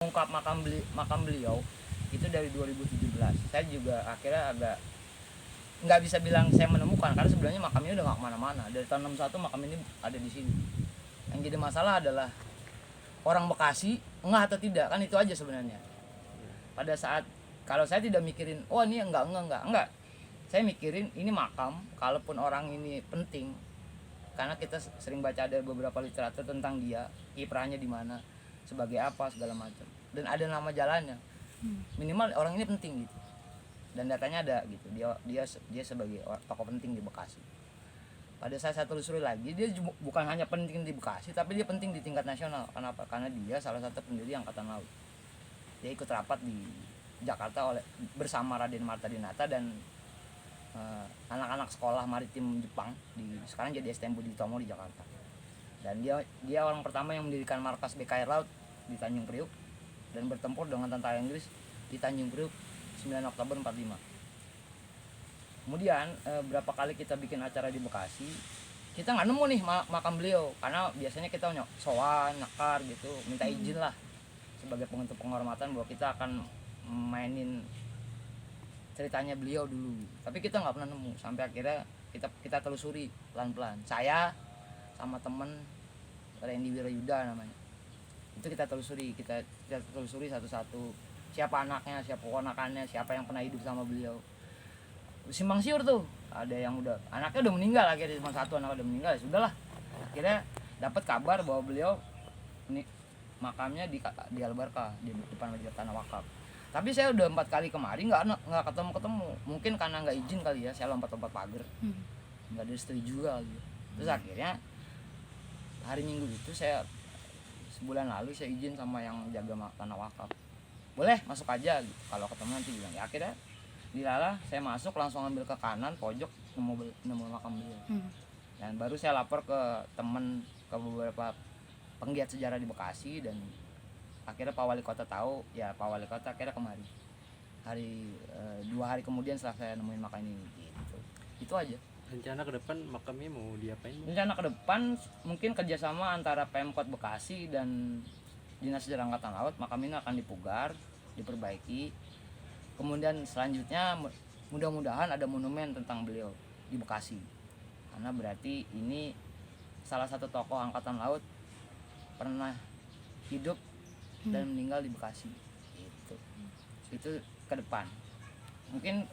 mengungkap makam beliau itu dari 2017. Saya juga akhirnya agak nggak bisa bilang saya menemukan, karena sebenarnya makam ini udah nggak kemana-mana. Dari tahun 61 makam ini ada di sini. Yang jadi masalah adalah orang Bekasi ngeh atau tidak, kan itu aja sebenarnya. Pada saat kalau saya tidak mikirin, oh ini enggak. Saya mikirin ini makam, kalaupun orang ini penting, karena kita sering baca ada beberapa literatur tentang dia, kiprahnya di mana, sebagai apa segala macam, dan ada nama jalannya. Minimal orang ini penting gitu. Dan datanya ada gitu. Dia sebagai tokoh penting di Bekasi. Pada saat saya telusuri lagi, dia bukan hanya penting di Bekasi, tapi dia penting di tingkat nasional. Kenapa? Karena dia salah satu pendiri Angkatan Laut. Dia ikut rapat di Jakarta bersama Raden Marta Dinata dan anak-anak sekolah maritim Jepang sekarang jadi STM Budi Utomo di Jakarta. Dan dia orang pertama yang mendirikan markas BKR Laut di Tanjung Priuk dan bertempur dengan tentara Inggris di Tanjung Priuk 9 Oktober 45. Kemudian berapa kali kita bikin acara di Bekasi, kita nggak nemu nih makam beliau, karena biasanya kita sowan, nyakar gitu, minta izin lah sebagai bentuk penghormatan bahwa kita akan mainin ceritanya beliau dulu. Tapi kita nggak pernah nemu, sampai akhirnya kita telusuri pelan-pelan. Saya sama temen Randy Wirayuda namanya, itu kita telusuri satu-satu, siapa anaknya, siapa ponakannya, siapa yang pernah hidup sama beliau. Simpang siur tuh, ada yang anaknya udah meninggal, akhirnya cuma satu anak udah meninggal, ya sudahlah. Akhirnya dapat kabar bahwa beliau makamnya di Albarkah, di depan Majelis Tanah Wakaf. Tapi saya udah 4 kali kemari nggak ketemu. Mungkin karena nggak izin kali ya, saya lompat-lompat pagar, nggak disetujui kali. Terus akhirnya hari Minggu itu sebulan lalu saya izin sama yang jaga Tanah Wakaf, boleh masuk aja gitu, kalau ketemu nanti bilang. Ya akhirnya dilalah, saya masuk langsung ambil ke kanan pojok, nemu makam beliau. Dan baru saya lapor ke beberapa penggiat sejarah di Bekasi, dan akhirnya Pak Wali Kota tahu. Ya Pak Wali Kota akhirnya kemari 2 hari kemudian setelah saya nemuin makam ini gitu. Itu aja. Rencana ke depan makamnya mau diapain? Rencana ke depan mungkin kerjasama antara Pemkot Bekasi dan Dinas Sejarah Angkatan Laut. Makam ini akan dipugar, diperbaiki. Kemudian selanjutnya mudah-mudahan ada monumen tentang beliau di Bekasi, karena berarti ini salah satu tokoh Angkatan Laut pernah hidup dan meninggal di Bekasi. Itu ke depan mungkin